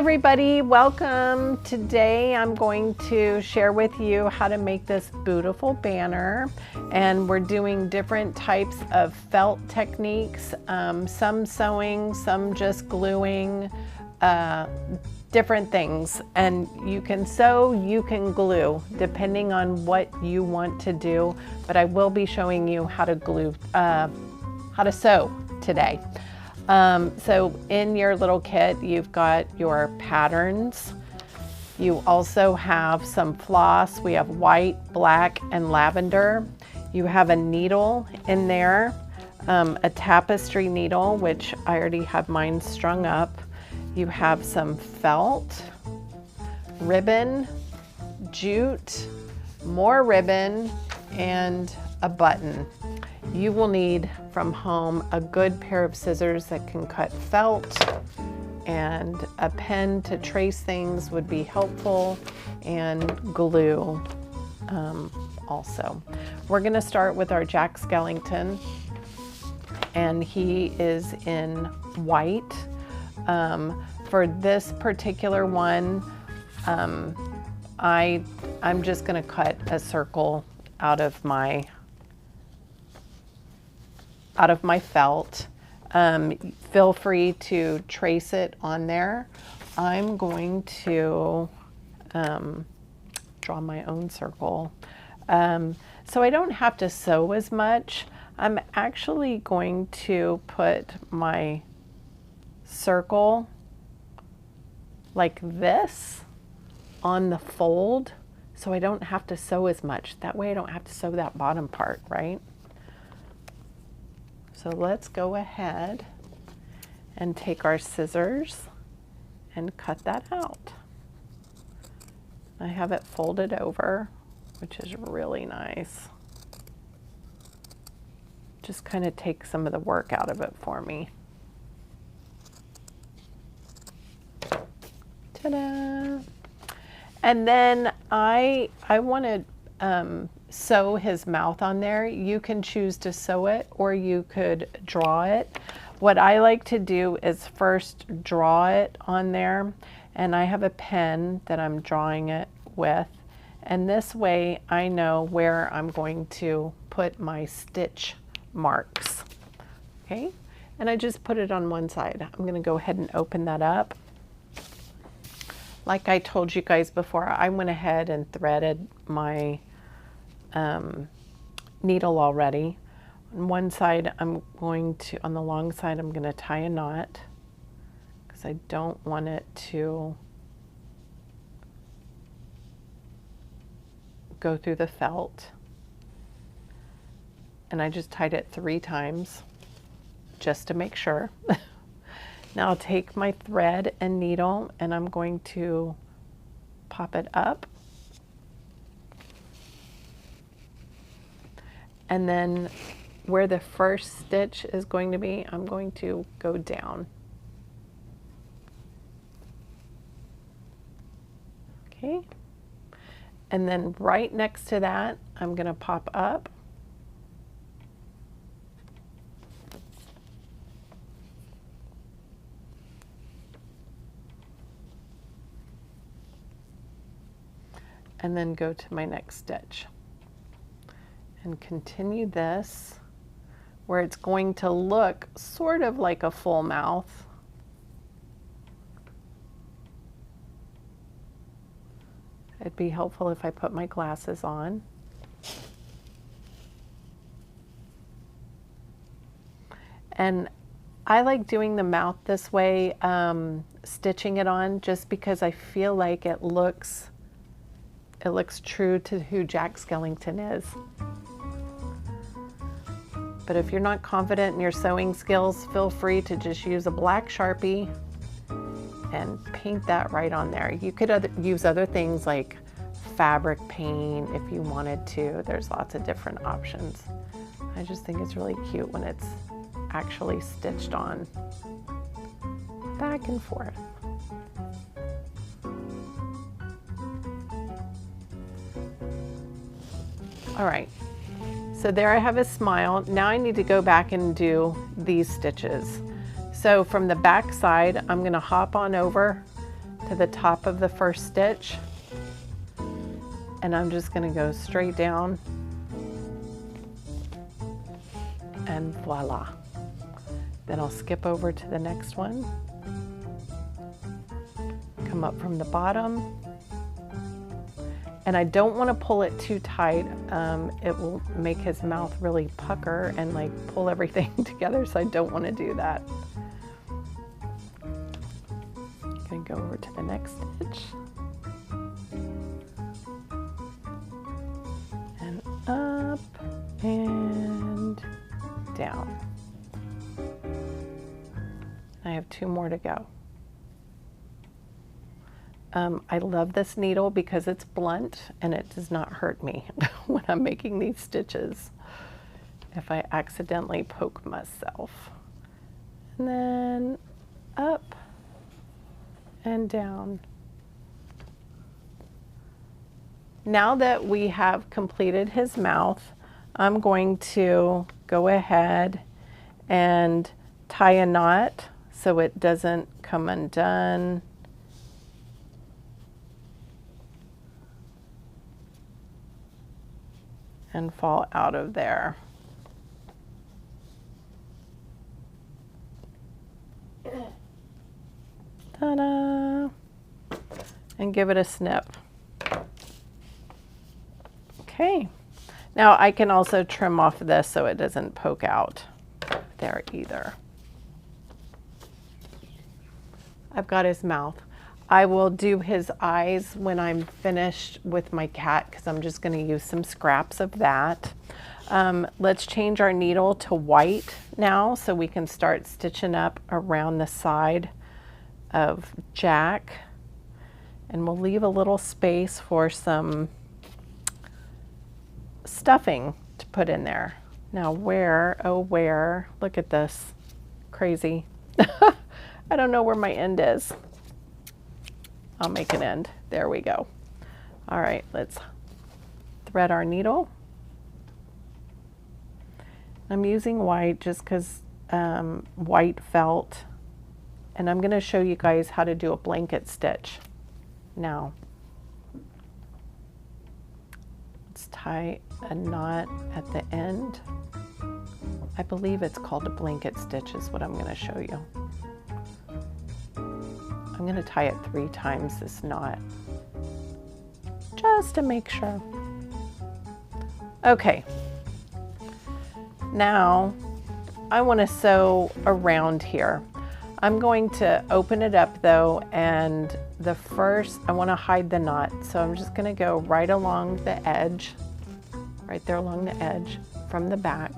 everybody, welcome. Today I'm going to share with you how to make this beautiful banner, and we're doing different types of felt techniques, some sewing, some just gluing, different things. And you can sew, you can glue, depending on what you want to do, but I will be showing you how to glue, how to sew today. So in your little kit, you've got your patterns. You also have some floss. We have white, black, and lavender. You have a needle in there, a tapestry needle, which I already have mine strung up. You have some felt, ribbon, jute, more ribbon, and a button. You will need from home a good pair of scissors that can cut felt, and a pen to trace things would be helpful, and glue also. We're going to start with our Jack Skellington, and he is in white. For this particular one, I'm just going to cut a circle out of my felt. Feel free to trace it on there. I'm going to draw my own circle. So I don't have to sew as much. I'm actually going to put my circle like this on the fold, so I don't have to sew as much. That way I don't have to sew that bottom part, right? So let's go ahead and take our scissors and cut that out. I have it folded over, which is really nice. Just kind of take some of the work out of it for me. Ta-da! And then I want to sew his mouth on there. You can choose to sew it, or you could draw it. What I like to do is first draw it on there, and I have a pen that I'm drawing it with, and this way I know where I'm going to put my stitch marks. Okay, and I just put it on one side. I'm going to go ahead and open that up. Like I told you guys before, I went ahead and threaded my needle already. On one side, I'm going to, on the long side, I'm going to tie a knot because I don't want it to go through the felt. And I just tied it 3 times just to make sure. Now I'll take my thread and needle, and I'm going to pop it up. And then where the first stitch is going to be, I'm going to go down. Okay. And then right next to that, I'm going to pop up. And then go to my next stitch and continue this where it's going to look sort of like a full mouth. It'd be helpful if I put my glasses on. And I like doing the mouth this way, stitching it on, just because I feel like it looks true to who Jack Skellington is. But if you're not confident in your sewing skills, feel free to just use a black Sharpie and paint that right on there. You could use other things like fabric paint if you wanted to. There's lots of different options. I just think it's really cute when it's actually stitched on back and forth. All right, so there I have a smile. Now I need to go back and do these stitches. So from the back side, I'm gonna hop on over to the top of the first stitch, and I'm just going to go straight down, and voila. Then I'll skip over to the next one, come up from the bottom, and I don't want to pull it too tight. It will make his mouth really pucker and like pull everything together, so I don't want to do that. I'm going to go over to the next stitch. And up and down. I have 2 more to go. I love this needle because it's blunt and it does not hurt me when I'm making these stitches if I accidentally poke myself. And then up and down. Now that we have completed his mouth, I'm going to go ahead and tie a knot so it doesn't come undone. And fall out of there. Ta-da! And give it a snip. Okay. Now I can also trim off this so it doesn't poke out there either. I've got his mouth. I will do his eyes when I'm finished with my cat because I'm just going to use some scraps of that. Let's change our needle to white now so we can start stitching up around the side of Jack. And we'll leave a little space for some stuffing to put in there. Now where, oh where, look at this, crazy. I don't know where my end is. I'll make an end. There we go. All right, let's thread our needle. I'm using white just because white felt, and I'm going to show you guys how to do a blanket stitch now. Let's tie a knot at the end. I believe it's called a blanket stitch is what I'm going to show you. I'm going to tie it 3 times this knot, just to make sure. Okay, now I want to sew around here. I'm going to open it up though, and the first, I want to hide the knot, so I'm just going to go right along the edge, right there along the edge from the back,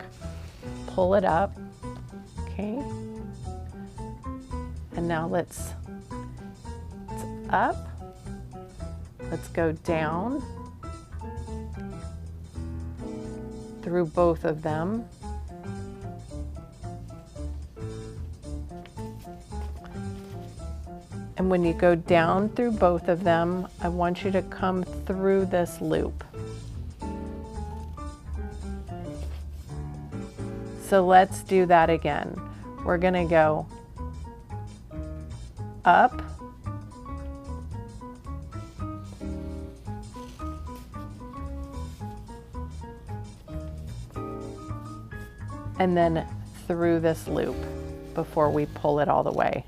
pull it up, okay, and now let's up, let's go down through both of them, and when you go down through both of them, I want you to come through this loop. So let's do that again. We're going to go up, and then through this loop before we pull it all the way.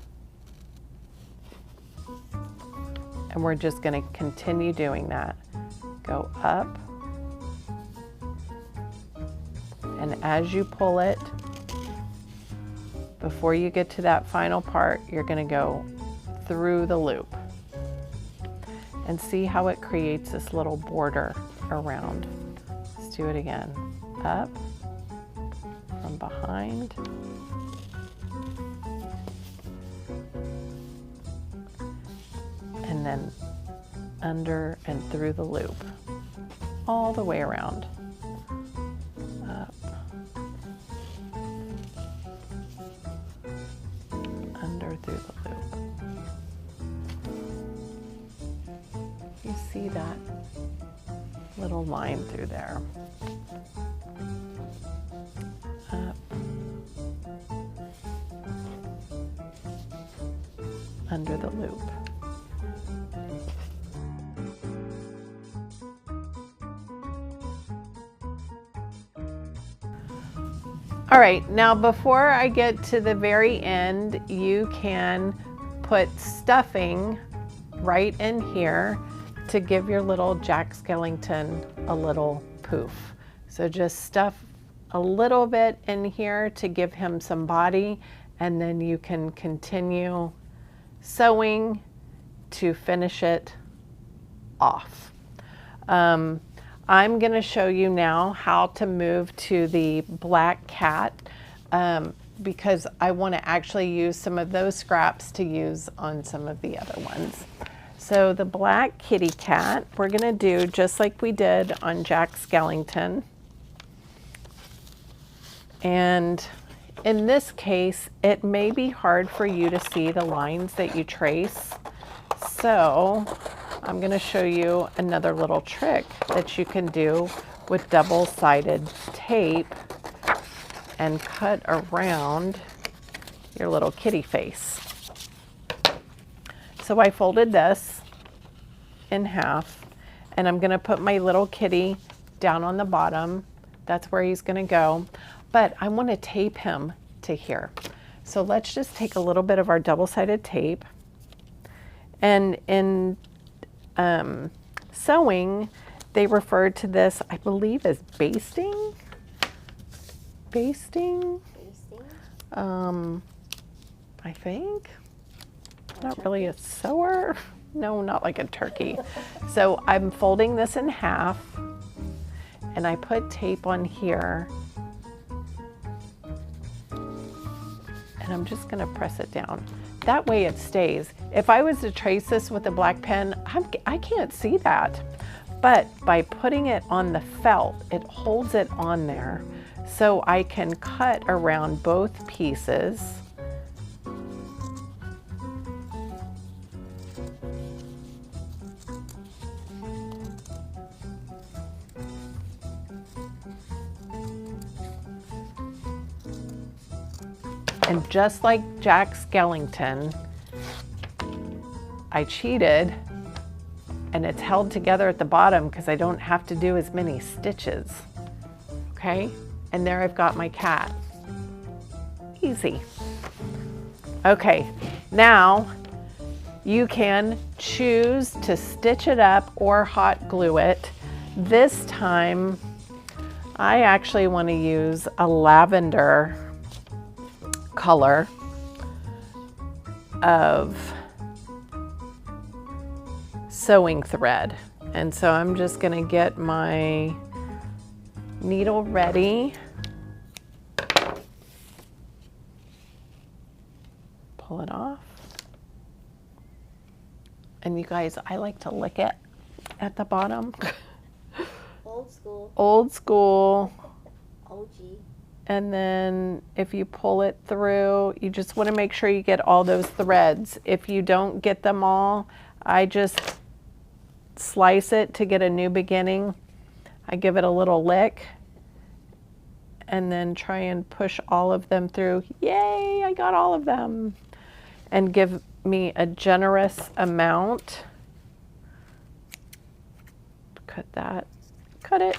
And we're just going to continue doing that. Go up, and as you pull it, before you get to that final part, you're going to go through the loop. And see how it creates this little border around. Let's do it again. Up, from behind, and then under and through the loop, all the way around. Up, under through the loop. You see that little line through there. Up, under the loop. All right, now before I get to the very end, you can put stuffing right in here to give your little Jack Skellington a little poof. So just stuff a little bit in here to give him some body, and then you can continue sewing to finish it off. I'm going to show you now how to move to the black cat because I want to actually use some of those scraps to use on some of the other ones. So the black kitty cat, we're going to do just like we did on Jack Skellington. And in this case, it may be hard for you to see the lines that you trace. So I'm going to show you another little trick that you can do with double-sided tape and cut around your little kitty face. So I folded this in half, and I'm going to put my little kitty down on the bottom. That's where he's going to go. But I want to tape him to here. So let's just take a little bit of our double-sided tape. And in sewing, they refer to this, I believe, as basting. Basting? I think. Not really a sewer. No, not like a turkey. So I'm folding this in half, and I put tape on here. And I'm just going to press it down. That way it stays. If I was to trace this with a black pen, I can't see that. But by putting it on the felt, it holds it on there. So I can cut around both pieces. And just like Jack Skellington, I cheated, and it's held together at the bottom because I don't have to do as many stitches. Okay, and there I've got my cat. Easy. Okay, now you can choose to stitch it up or hot glue it. This time, I actually want to use a lavender color of sewing thread. And so I'm just going to get my needle ready. Pull it off. And you guys, I like to lick it at the bottom. Old school. Old school. OG. And then if you pull it through, you just want to make sure you get all those threads. If you don't get them all, I just slice it to get a new beginning. I give it a little lick and then try and push all of them through. Yay, I got all of them. And give me a generous amount. Cut that, cut it.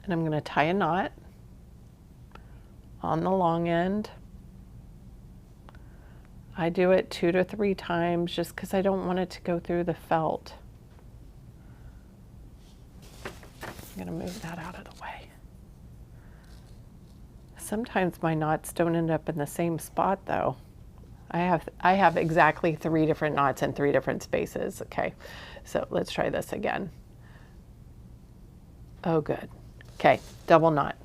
And I'm going to tie a knot on the long end. I do it 2 to 3 times just because I don't want it to go through the felt. I'm going to move that out of the way. Sometimes my knots don't end up in the same spot though. I have exactly 3 different knots in 3 different spaces. Okay, so let's try this again. Oh, good. Okay, double knot.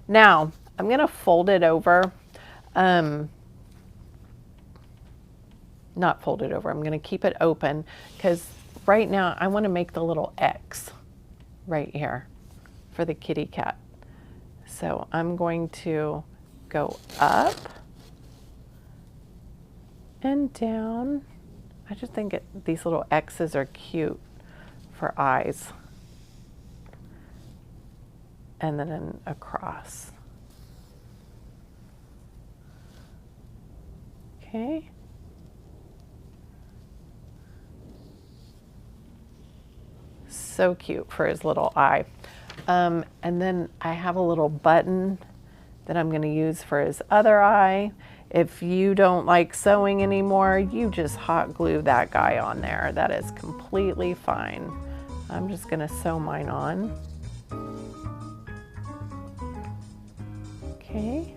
Now, I'm going to fold it over. Not fold it over. I'm going to keep it open because right now I want to make the little X right here for the kitty cat. So I'm going to go up and down. I just think these little X's are cute for eyes. And then across. Okay. So cute for his little eye. And then I have a little button that I'm going to use for his other eye. If you don't like sewing anymore, you just hot glue that guy on there. That is completely fine. I'm just going to sew mine on. Okay.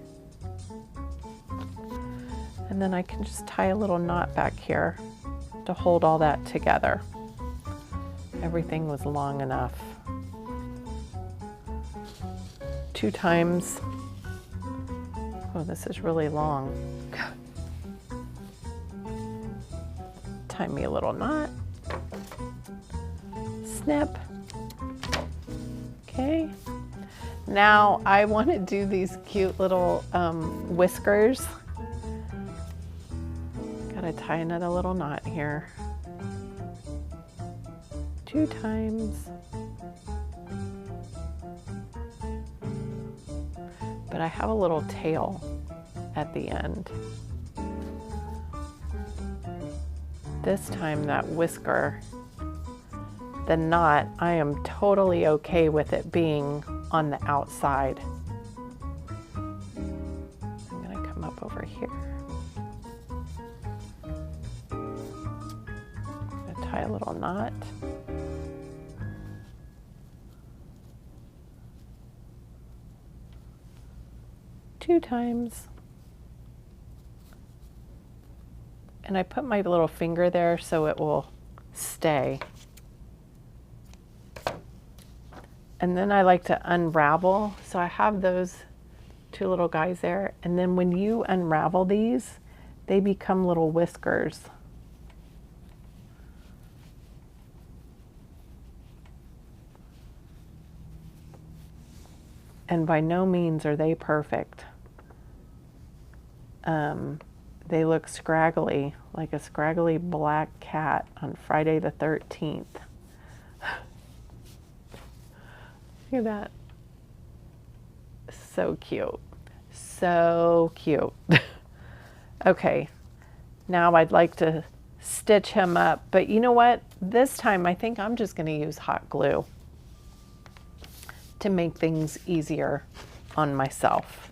And then I can just tie a little knot back here to hold all that together. Everything was long enough. 2 times. Oh, this is really long. Tie me a little knot. Snip. Okay. Now I want to do these cute little whiskers. Gotta tie another little knot here. 2 times. But I have a little tail at the end. This time that whisker, the knot, I am totally okay with it being on the outside. I'm gonna come up over here. I'm gonna tie a little knot. Two times. And I put my little finger there so it will stay. And then I like to unravel. So I have those 2 little guys there. And then when you unravel these, they become little whiskers. And by no means are they perfect. They look scraggly, like a scraggly black cat on Friday the 13th. Look at that. So cute. So cute. Okay, now I'd like to stitch him up, but you know what? This time I think I'm just going to use hot glue to make things easier on myself.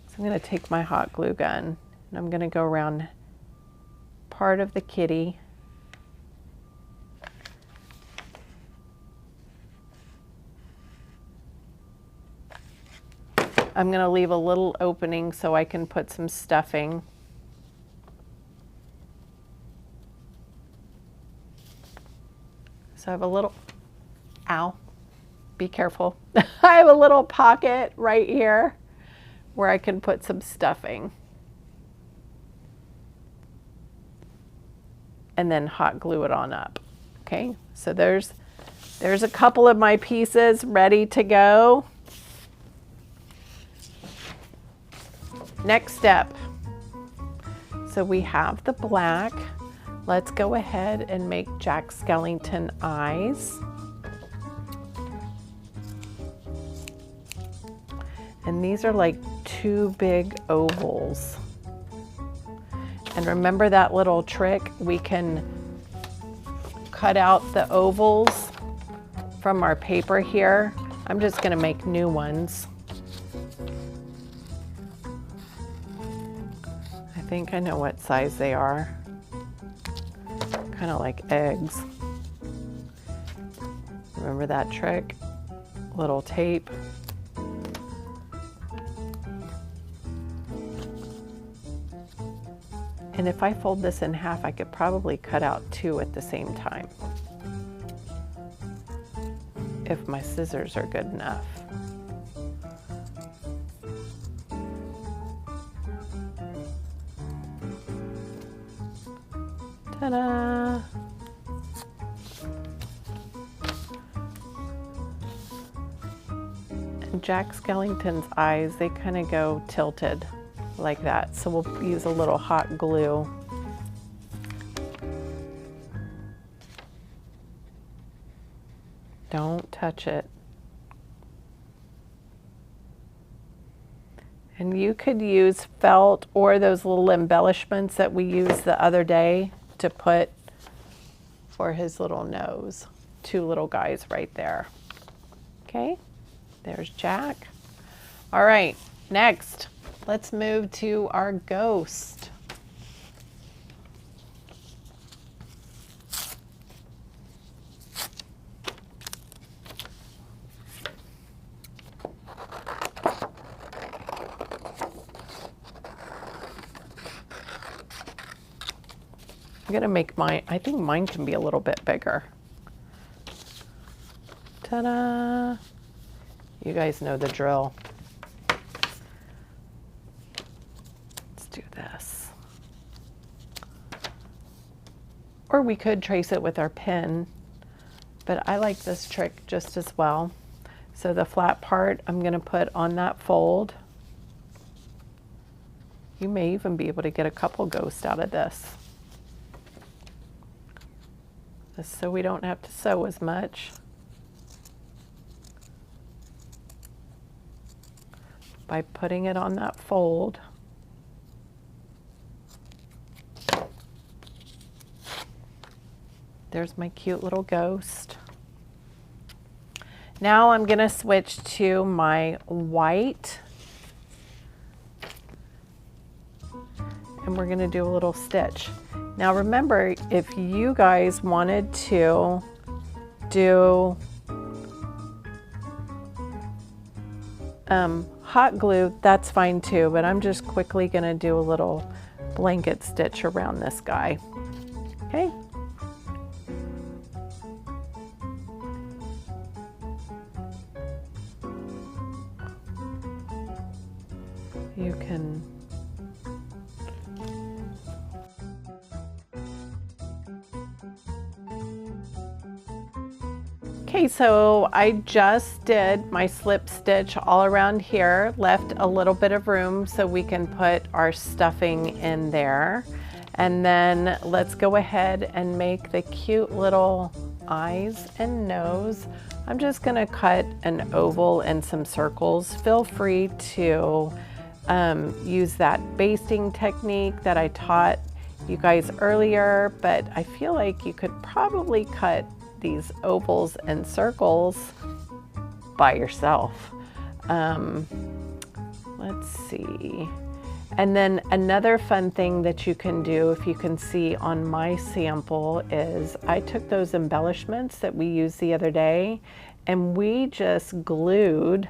So I'm going to take my hot glue gun and I'm going to go around part of the kitty. I'm going to leave a little opening so I can put some stuffing. So I have a little, ow, be careful. I have a little pocket right here where I can put some stuffing. And then hot glue it on up. Okay, so there's a couple of my pieces ready to go. Next step. So we have the black. Let's go ahead and make Jack Skellington eyes. And these are like 2 big ovals. And remember that little trick? We can cut out the ovals from our paper here. I'm just gonna make new ones. I think I know what size they are. Kind of like eggs. Remember that trick? Little tape. And if I fold this in half, I could probably cut out 2 at the same time, if my scissors are good enough. Ta-da! And Jack Skellington's eyes, they kind of go tilted like that. So we'll use a little hot glue. Don't touch it. And you could use felt or those little embellishments that we used the other day to put for his little nose. two little guys right there. Okay, there's Jack. All right, next, let's move to our ghost. I'm gonna make mine, I think mine can be a little bit bigger. Ta-da! You guys know the drill. Let's do this. Or we could trace it with our pen, but I like this trick just as well. So the flat part I'm gonna put on that fold. You may even be able to get a couple ghosts out of this. Just so we don't have to sew as much. By putting it on that fold. There's my cute little ghost. Now I'm gonna switch to my white. And we're gonna do a little stitch. Now remember, if you guys wanted to do hot glue, that's fine too, but I'm just quickly gonna do a little blanket stitch around this guy, okay? You can Okay, so I just did my slip stitch all around here, left a little bit of room so we can put our stuffing in there. And then let's go ahead and make the cute little eyes and nose. I'm just gonna cut an oval and some circles. Feel free to use that basting technique that I taught you guys earlier, but I feel like you could probably cut these ovals and circles by yourself. Let's see. And then another fun thing that you can do, if you can see on my sample, is I took those embellishments that we used the other day and we just glued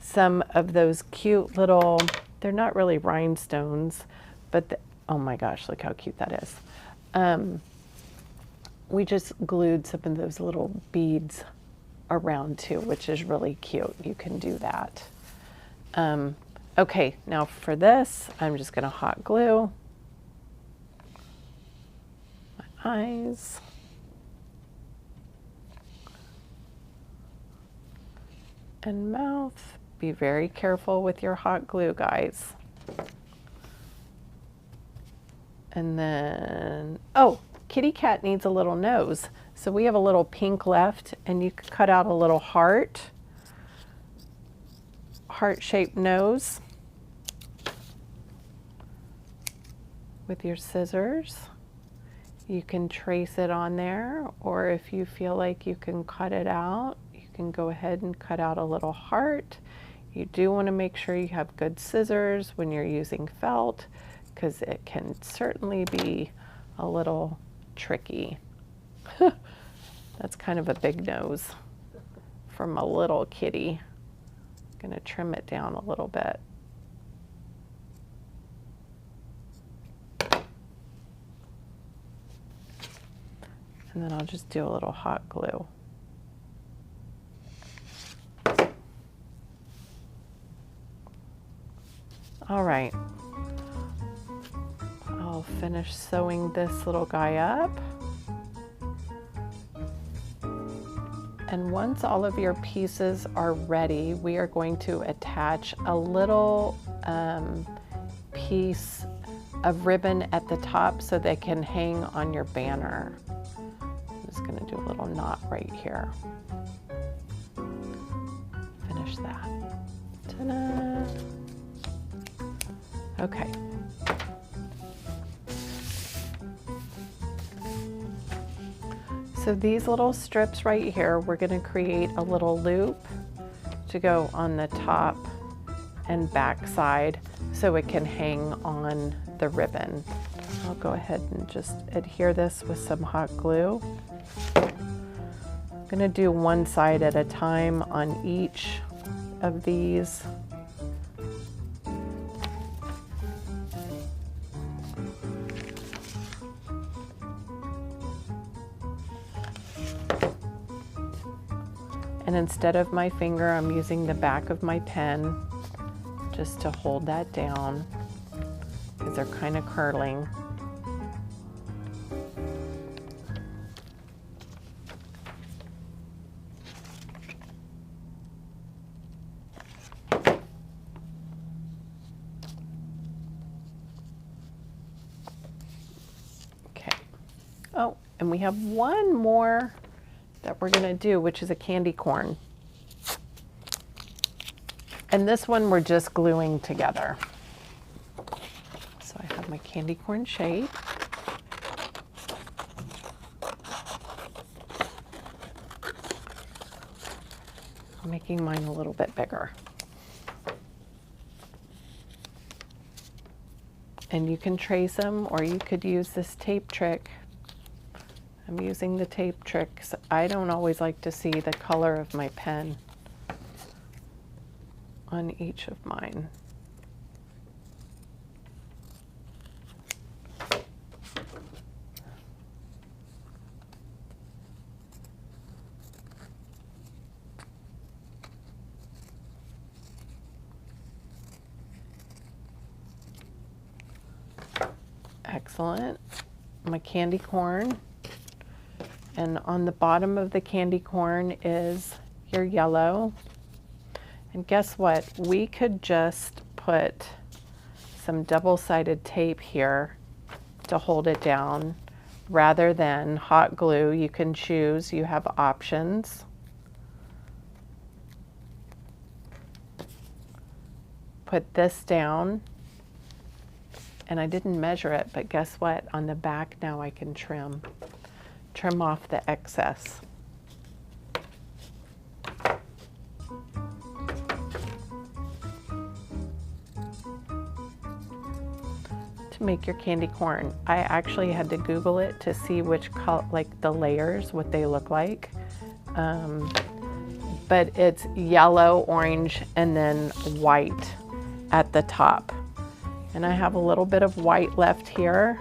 some of those cute little, they're not really rhinestones, but oh my gosh, look how cute that is. We just glued some of those little beads around too, which is really cute. You can do that. Okay, now for this, I'm just gonna hot glue my eyes. And mouth. Be very careful with your hot glue, guys. And then, oh, kitty cat needs a little nose. So we have a little pink left, and you could cut out a little heart-shaped nose with your scissors. You can trace it on there, or if you feel like you can cut it out, you can go ahead and cut out a little heart. You do want to make sure you have good scissors when you're using felt, because it can certainly be a little tricky. That's kind of a big nose from a little kitty. I'm gonna trim it down a little bit. And then I'll just do a little hot glue. All right. I'll finish sewing this little guy up. And once all of your pieces are ready, we are going to attach a little piece of ribbon at the top so they can hang on your banner. I'm just going to do a little knot right here. Finish that. Ta-da! Okay. So these little strips right here, we're going to create a little loop to go on the top and back side so it can hang on the ribbon. I'll go ahead and just adhere this with some hot glue. I'm going to do one side at a time on each of these. And instead of my finger, I'm using the back of my pen just to hold that down because they're kind of curling. Okay. Oh, and we have one more that we're going to do, which is a candy corn. And this one we're just gluing together. So I have my candy corn shape. I'm making mine a little bit bigger. And you can trace them, or you could use this tape trick. I'm using the tape trick 'cause I don't always like to see the color of my pen on each of mine. Excellent. My candy corn. And on the bottom of the candy corn is your yellow. And guess what? We could just put some double-sided tape here to hold it down rather than hot glue. You can choose, you have options. Put this down. And I didn't measure it, but guess what? On the back now I can trim off the excess. To make your candy corn, I actually had to Google it to see which color, like the layers, what they look like. But it's yellow, orange, and then white at the top. And I have a little bit of white left here.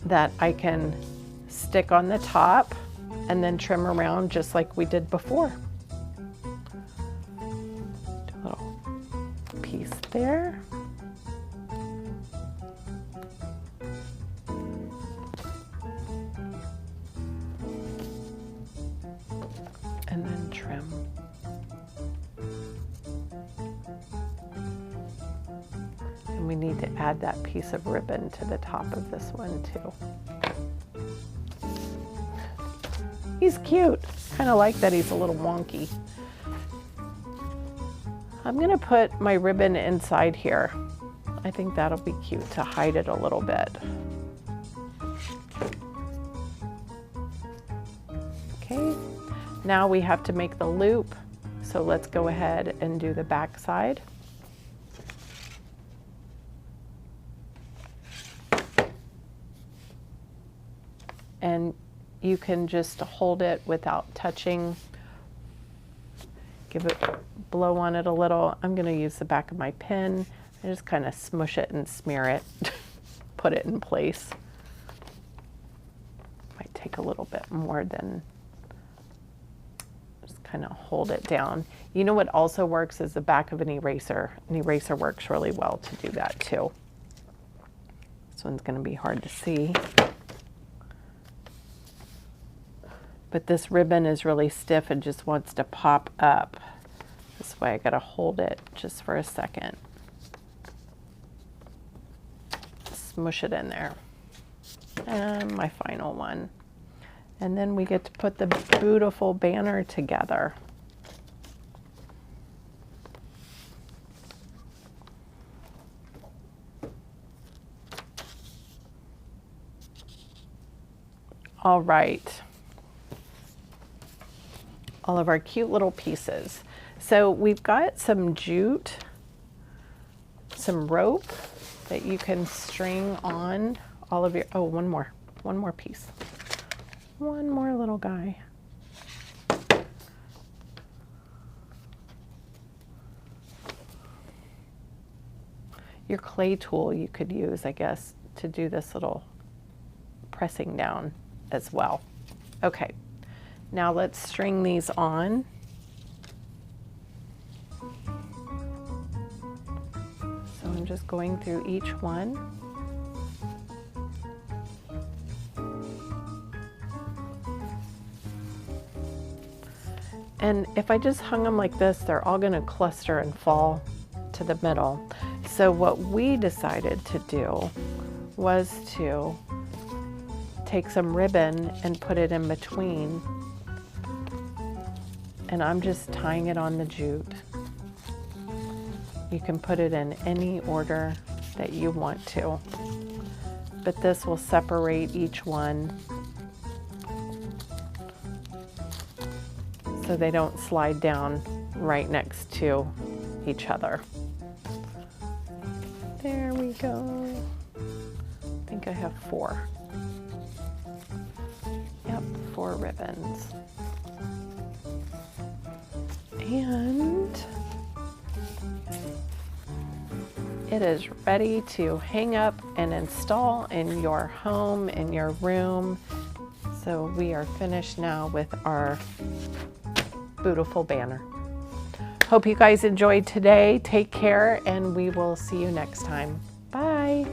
That I can stick on the top and then trim around just like we did before. Do a little piece there. And then trim. And we need to add that piece of ribbon to the top of this one too. He's cute. Kind of like that he's a little wonky. I'm gonna put my ribbon inside here. I think that'll be cute to hide it a little bit. Okay, now we have to make the loop. So let's go ahead and do the back side. And you can just hold it without touching. Give it, blow on it a little. I'm going to use the back of my pen. I just kind of smush it and smear it, put it in place. Might take a little bit more than, just kind of hold it down. You know what also works is the back of an eraser. An eraser works really well to do that too. This one's going to be hard to see. But this ribbon is really stiff and just wants to pop up. This way I gotta hold it just for a second. Smush it in there. And my final one. And then we get to put the beautiful banner together. All right. All of our cute little pieces. So we've got some jute, some rope that you can string on all of your, oh, one more piece. One more little guy. Your clay tool you could use, I guess, to do this little pressing down as well. Okay, now let's string these on. So I'm just going through each one. And if I just hung them like this, they're all gonna cluster and fall to the middle. So what we decided to do was to take some ribbon and put it in between. And I'm just tying it on the jute. You can put it in any order that you want to, but this will separate each one so they don't slide down right next to each other. There we go. I think I have 4. Yep, 4 ribbons. And it is ready to hang up and install in your home, in your room. So we are finished now with our beautiful banner. Hope you guys enjoyed today. Take care, and we will see you next time. Bye.